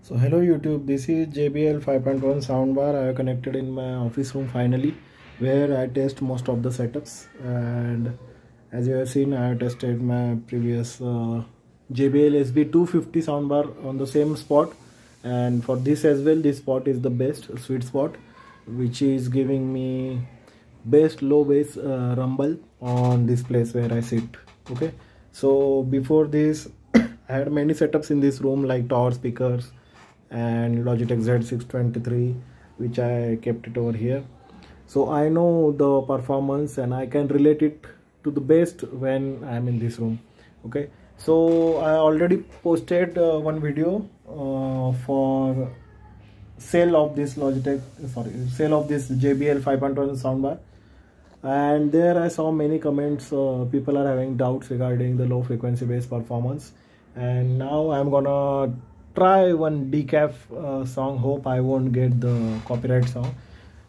So hello YouTube, this is JBL 5.1 soundbar. I have connected in my office room finally, where I test most of the setups. And as you have seen, I have tested my previous JBL SB250 soundbar on the same spot, and for this as well, this spot is the best sweet spot, which is giving me best low bass rumble on this place where I sit. Okay, so before this I had many setups in this room like tower speakers and Logitech Z623, which I kept it over here. So I know the performance and I can relate it to the best when I'm in this room. Okay, so I already posted one video for sale of this sale of this JBL 5.1 soundbar, and there I saw many comments. People are having doubts regarding the low frequency bass performance, and now I'm gonna try one decaf song. Hope I won't get the copyright song.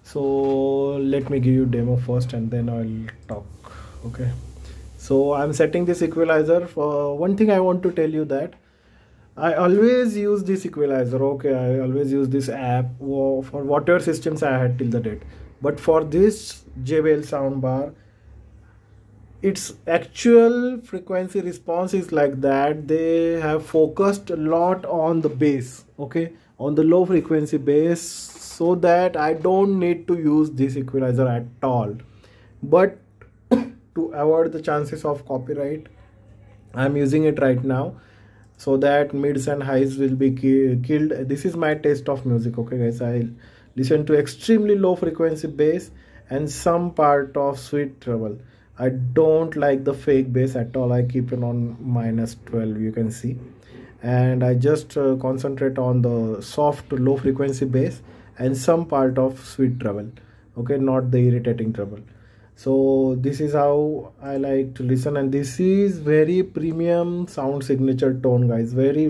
So let me give you demo first and then I'll talk. Okay, so I'm setting this equalizer. For one thing I want to tell you that I always use this equalizer. Okay, I always use this app for whatever systems I had till the date, but for this JBL soundbar, its actual frequency response is like that. They have focused a lot on the bass, okay, on the low frequency bass, so that I don't need to use this equalizer at all. But to avoid the chances of copyright, I'm using it right now, so that mids and highs will be killed. This is my taste of music. Okay guys, I listen to extremely low frequency bass and some part of sweet treble. I don't like the fake bass at all. I keep it on -12, you can see, and I just concentrate on the soft low frequency bass and some part of sweet treble. Okay, not the irritating treble. So this is how I like to listen, and this is very premium sound signature tone, guys. Very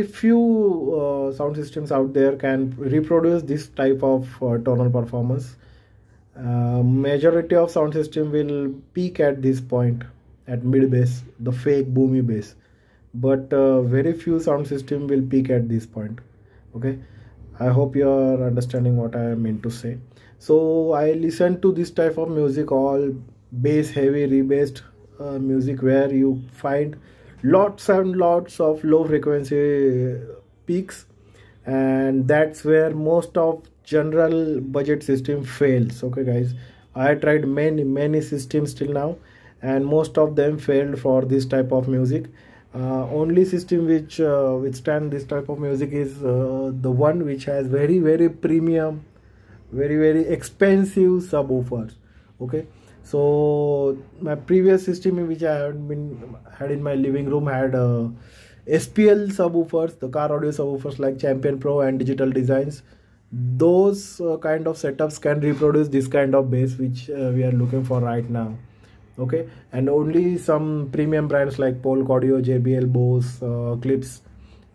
few sound systems out there can reproduce this type of tonal performance. Majority of sound system will peak at this point, at mid bass, the fake boomy bass, but very few sound system will peak at this point. Okay, I hope you are understanding what I mean to say. So I listen to this type of music, all bass heavy rebassed music, where you find lots and lots of low frequency peaks, and that's where most of general budget system fails. Okay guys, I tried many systems till now, and most of them failed for this type of music. Only system which withstand this type of music is the one which has very premium, very expensive subwoofers. Okay, so my previous system which I had in my living room had SPL subwoofers, the car audio subwoofers like Champion Pro and Digital Designs. Those kind of setups can reproduce this kind of bass which we are looking for right now. Okay, and only some premium brands like Polk Audio, JBL, Bose, Clips,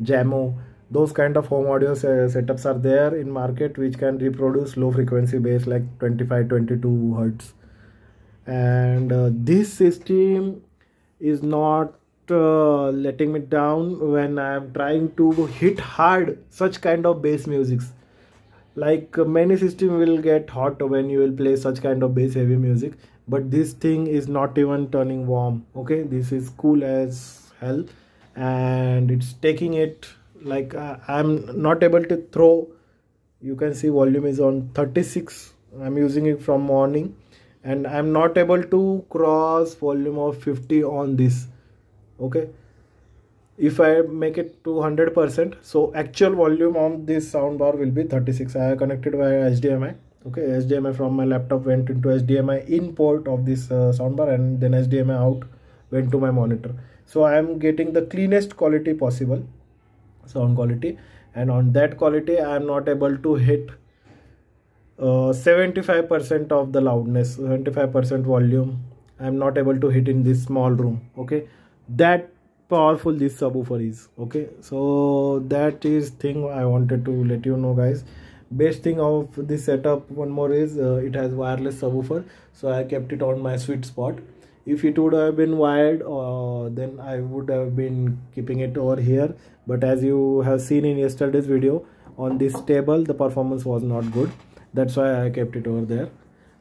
Jamo, those kind of home audio setups are there in market which can reproduce low frequency bass like 25-22 hertz. And this system is not letting me down when I am trying to hit hard such kind of bass musics. Like many system will get hot when you will play such kind of bass heavy music, but this thing is not even turning warm. Okay, this is cool as hell, and it's taking it like I'm not able to throw. You can see volume is on 36. I'm using it from morning, and I'm not able to cross volume of 50 on this. Okay, if I make it to 100%, so actual volume on this soundbar will be 36. I have connected via HDMI. Okay, HDMI from my laptop went into HDMI in port of this soundbar, and then HDMI out went to my monitor. So I am getting the cleanest quality possible, sound quality, and on that quality I am not able to hit 75% of the loudness, 75% volume. I am not able to hit in this small room. Okay, that powerful this subwoofer is. Okay, so that is thing I wanted to let you know, guys. Best thing of this setup, one more, is it has wireless subwoofer, so I kept it on my sweet spot. If it would have been wired, then I would have been keeping it over here, but as you have seen in yesterday's video, on this table the performance was not good. That's why I kept it over there.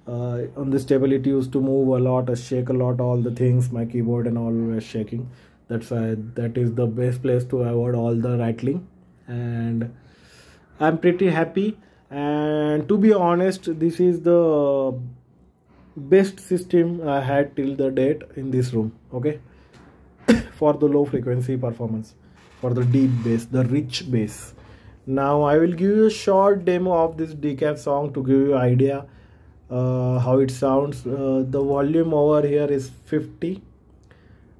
On this table it used to move a lot, shake a lot, all the things, my keyboard and all was shaking. That's why that is the best place to avoid all the rattling. And I'm pretty happy, and to be honest, this is the best system I had till the date in this room, okay? For the low frequency performance, for the deep bass, the rich bass. Now I will give you a short demo of this decaf song to give you idea how it sounds. The volume over here is 50,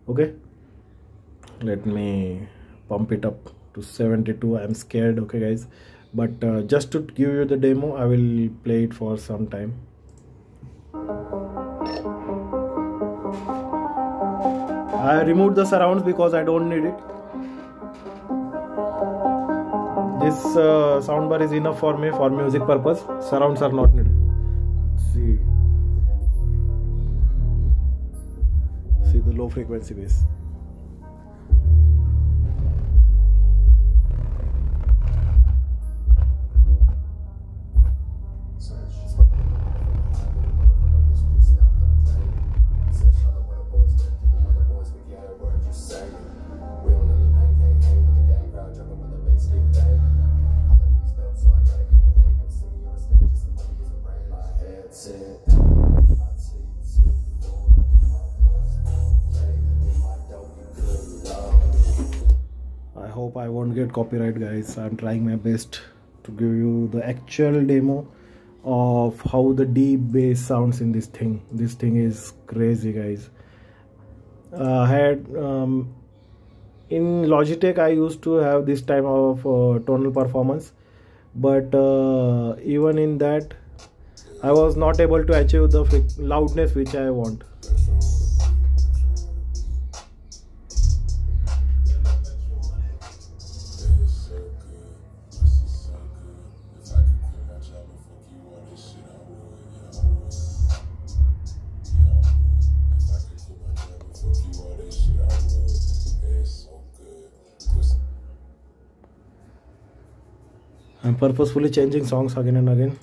okay? Let me pump it up to 72. I'm scared, okay guys, but just to give you the demo, I will play it for some time. I removed the surrounds because I don't need it. This soundbar is enough for me for music purpose. Surrounds are not needed. See the low frequency bass. I hope I won't get copyright, guys. I'm trying my best to give you the actual demo of how the deep bass sounds in this thing. This thing is crazy, guys. In Logitech I used to have this type of tonal performance, but even in that I was not able to achieve the loudness which I want. I'm purposefully changing songs again and again.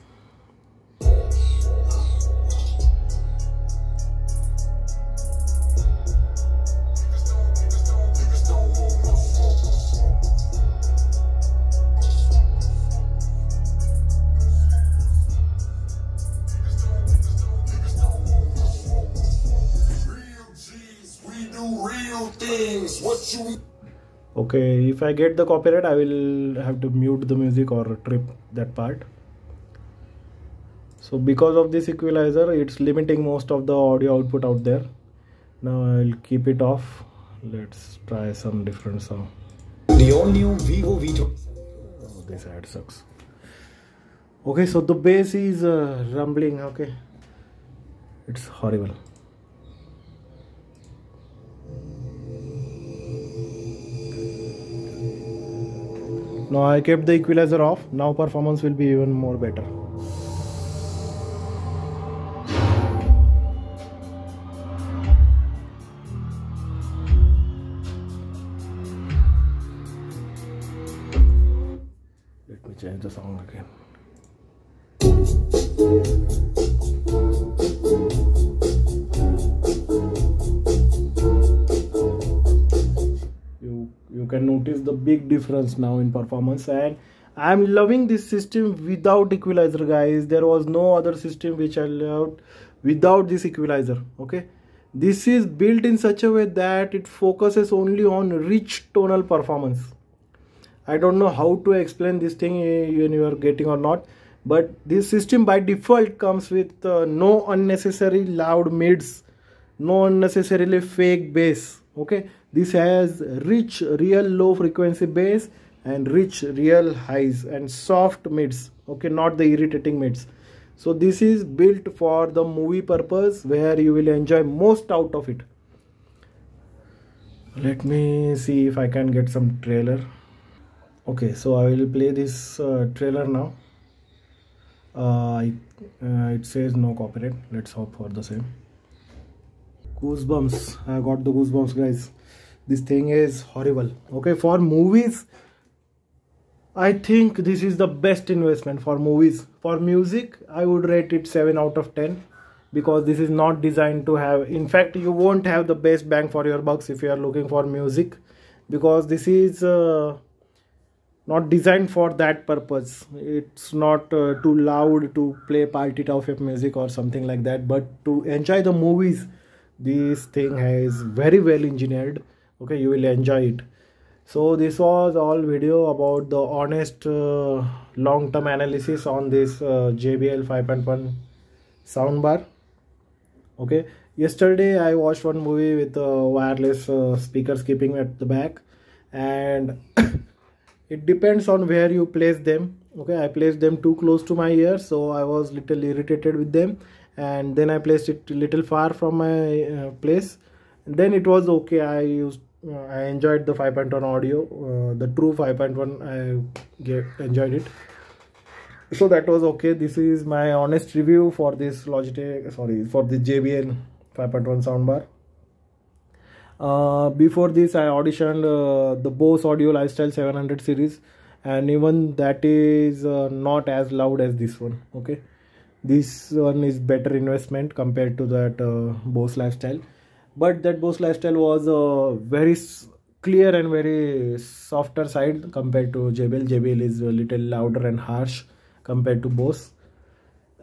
Okay, if I get the copyright, I will have to mute the music or trip that part. So because of this equalizer, it's limiting most of the audio output out there. Now I will keep it off. Let's try some different sound. The all-new Vivo V20. Oh, this ad sucks. Okay, so the bass is rumbling. Okay, it's horrible. Now I kept the equalizer off. Now performance will be even more better. Let me change the song again. You can notice the big difference now in performance, and I'm loving this system without equalizer, guys. There was no other system which I loved without this equalizer. Okay, this is built in such a way that it focuses only on rich tonal performance. I don't know how to explain this thing when you are getting or not, but this system by default comes with no unnecessary loud mids, no unnecessarily fake bass. Okay, this has rich real low frequency bass and rich real highs and soft mids. Okay, not the irritating mids. So this is built for the movie purpose where you will enjoy most out of it. Let me see if I can get some trailer. Okay, so I will play this trailer now. It says no copyright. Let's hope for the same. Goosebumps. I got the goosebumps, guys. This thing is horrible. Okay, for movies, I think this is the best investment for movies. For music, I would rate it 7 out of 10, because this is not designed to have, in fact you won't have the best bang for your bucks if you are looking for music, because this is not designed for that purpose. It's not too loud to play party type of music or something like that, but to enjoy the movies, this thing is very well engineered. Okay, you will enjoy it. So this was all video about the honest long-term analysis on this JBL 5.1 soundbar. Okay, yesterday I watched one movie with wireless speakers keeping at the back, and it depends on where you place them. Okay, I placed them too close to my ear, so I was little irritated with them, and then I placed it a little far from my place, and then it was okay. I enjoyed the 5.1 audio, the true 5.1. I enjoyed it, so that was okay. This is my honest review for this Logitech, sorry, for the JBL 5.1 soundbar. Before this I auditioned the Bose Audio Lifestyle 700 series, and even that is not as loud as this one. Okay, this one is better investment compared to that Bose Lifestyle, but that Bose Lifestyle was very clear and very softer side compared to JBL. JBL is a little louder and harsh compared to Bose.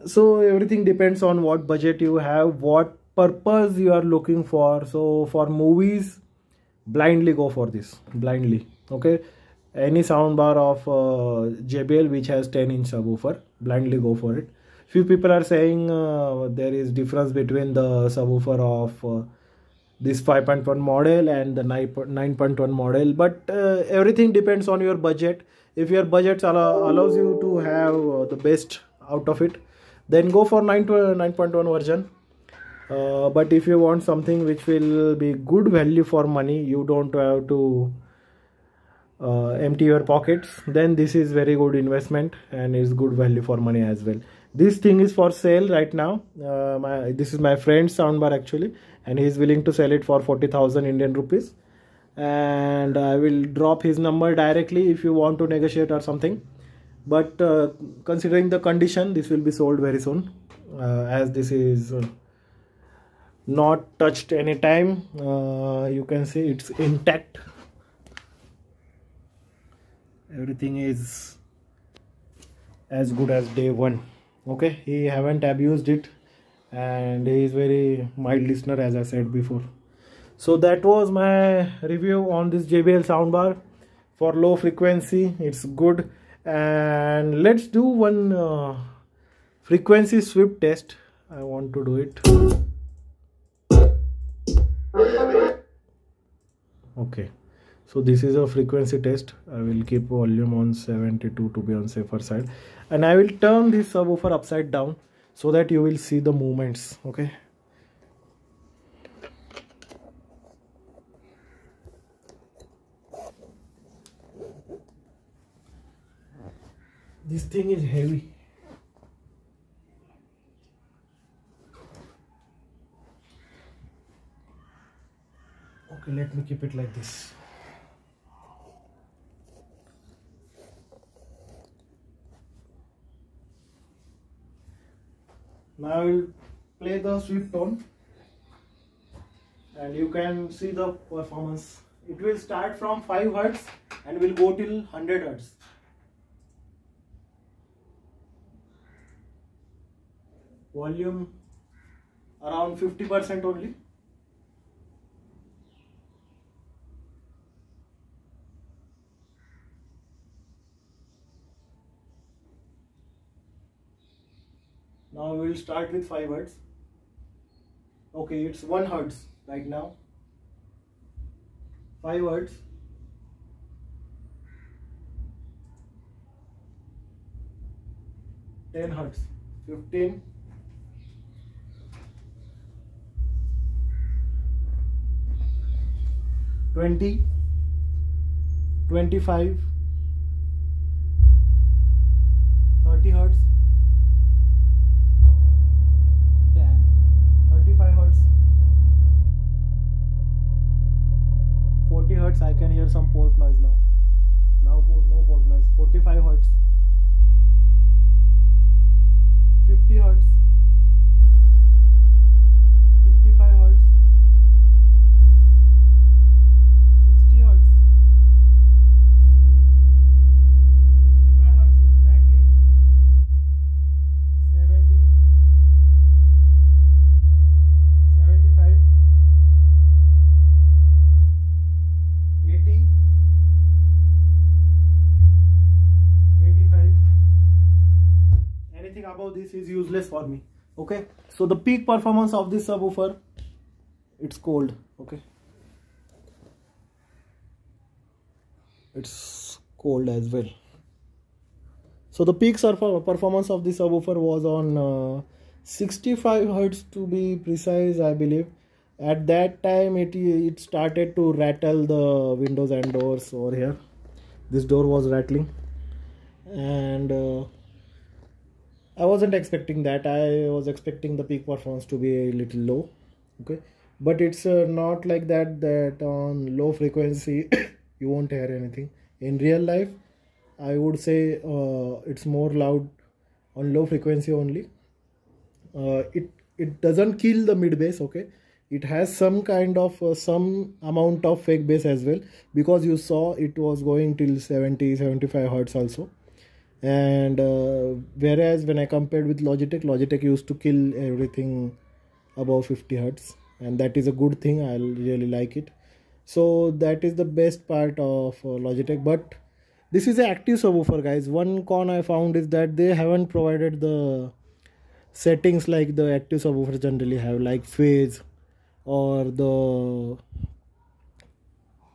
So everything depends on what budget you have, what purpose you are looking for. So for movies, blindly go for this, blindly. Okay, any soundbar of JBL which has 10-inch subwoofer, blindly go for it. Few people are saying there is difference between the subwoofer of this 5.1 model and the 9.1 model, but everything depends on your budget. If your budget allows you to have the best out of it, then go for 9.1 version. But if you want something which will be good value for money, you don't have to empty your pockets, then this is very good investment and is good value for money as well. This thing is for sale right now. This is my friend's soundbar actually, and he is willing to sell it for 40,000 Indian rupees, and I will drop his number directly if you want to negotiate or something. But considering the condition, this will be sold very soon, as this is not touched any time. You can see it's intact. Everything is as good as day one. Okay, he haven't abused it, and he is very mild listener, as I said before. So that was my review on this JBL soundbar for low frequency. It's good, and let's do one frequency sweep test. I want to do it. Okay, so this is a frequency test. I will keep volume on 72 to be on safer side, and I will turn this subwoofer upside down so that you will see the movements. Okay, this thing is heavy. Okay, let me keep it like this. Now I will play the sweep tone, and you can see the performance. It will start from 5 Hz and will go till 100 Hz. Volume around 50% only. Now we will start with 5 Hz. Okay, it's 1 Hz right now. 5 Hz. 10 Hz. 15. 20. 25. 30 Hz. 35 Hz, hertz. I can hear some port noise now. Now no port noise. 45 hertz, 50 hertz, 55 hertz, 60 hertz, 65 hertz, it's rattling, 70, 75, 80, 85. Anything above this is useless for me. Okay, so the peak performance of this subwoofer, it's cold. Okay, it's cold as well. So the peak performance of this subwoofer was on 65 hertz to be precise, I believe. At that time it started to rattle the windows and doors over here. This door was rattling, and I wasn't expecting that. I was expecting the peak performance to be a little low. Okay, but it's not like that on low frequency you won't hear anything. In real life, I would say it's more loud on low frequency only. It doesn't kill the mid bass. Okay, it has some kind of some amount of fake bass as well, because you saw it was going till 70-75 hertz also. And whereas when I compared with Logitech used to kill everything above 50 hertz, and that is a good thing. I really like it. So that is the best part of Logitech. But this is an active subwoofer, guys. One con I found is that they haven't provided the settings like the active subwoofers generally have, like phase or the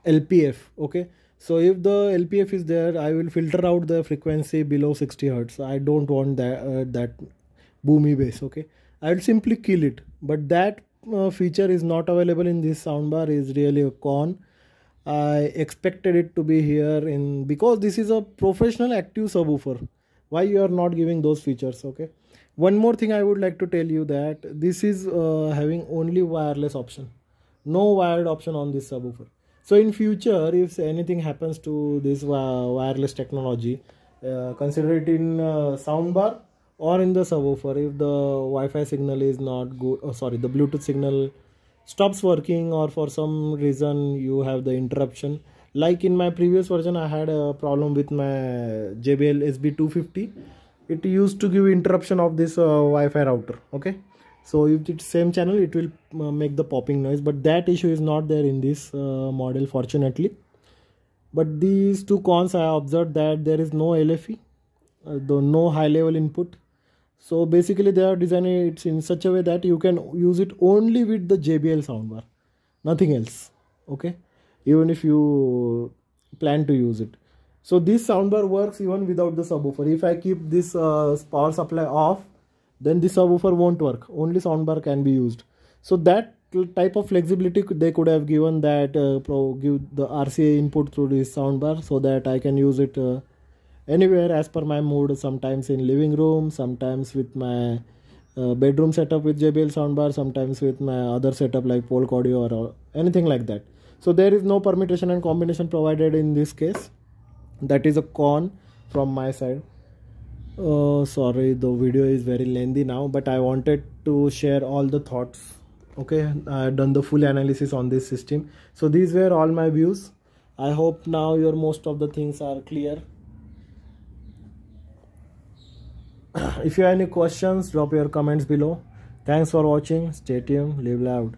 LPF. Okay, so if the LPF is there, I will filter out the frequency below 60 hertz. I don't want that boomy bass. Okay, I will simply kill it. But that feature is not available in this soundbar, is really a con. I expected it to be here because this is a professional active subwoofer. Why you are not giving those features? Okay, one more thing I would like to tell you, that this is having only wireless option, no wired option on this subwoofer. So in future, if anything happens to this wireless technology, consider it in soundbar or in the subwoofer. If the Wi-Fi signal is not good, the Bluetooth signal stops working, or for some reason you have the interruption, like in my previous version I had a problem with my JBL SB250. It used to give interruption of this Wi-Fi router. Okay, so if it's same channel, it will make the popping noise, but that issue is not there in this model, fortunately. But these two cons, I observed that there is no LFE, no high level input. So basically they are designing it in such a way that you can use it only with the JBL soundbar, nothing else. Okay, even if you plan to use it. So this soundbar works even without the subwoofer. If I keep this power supply off, then the subwoofer won't work. Only soundbar can be used. So that type of flexibility they could have given, that give the RCA input through this soundbar, so that I can use it anywhere as per my mood. Sometimes in living room, sometimes with my bedroom setup with JBL soundbar, sometimes with my other setup like Polk Audio or anything like that. So there is no permutation and combination provided in this case. That is a con from my side. Sorry, the video is very lengthy now, but I wanted to share all the thoughts. Okay, I have done the full analysis on this system. So these were all my views. I hope now your most of the things are clear. If you have any questions, drop your comments below. Thanks for watching. Stay tuned. Live loud.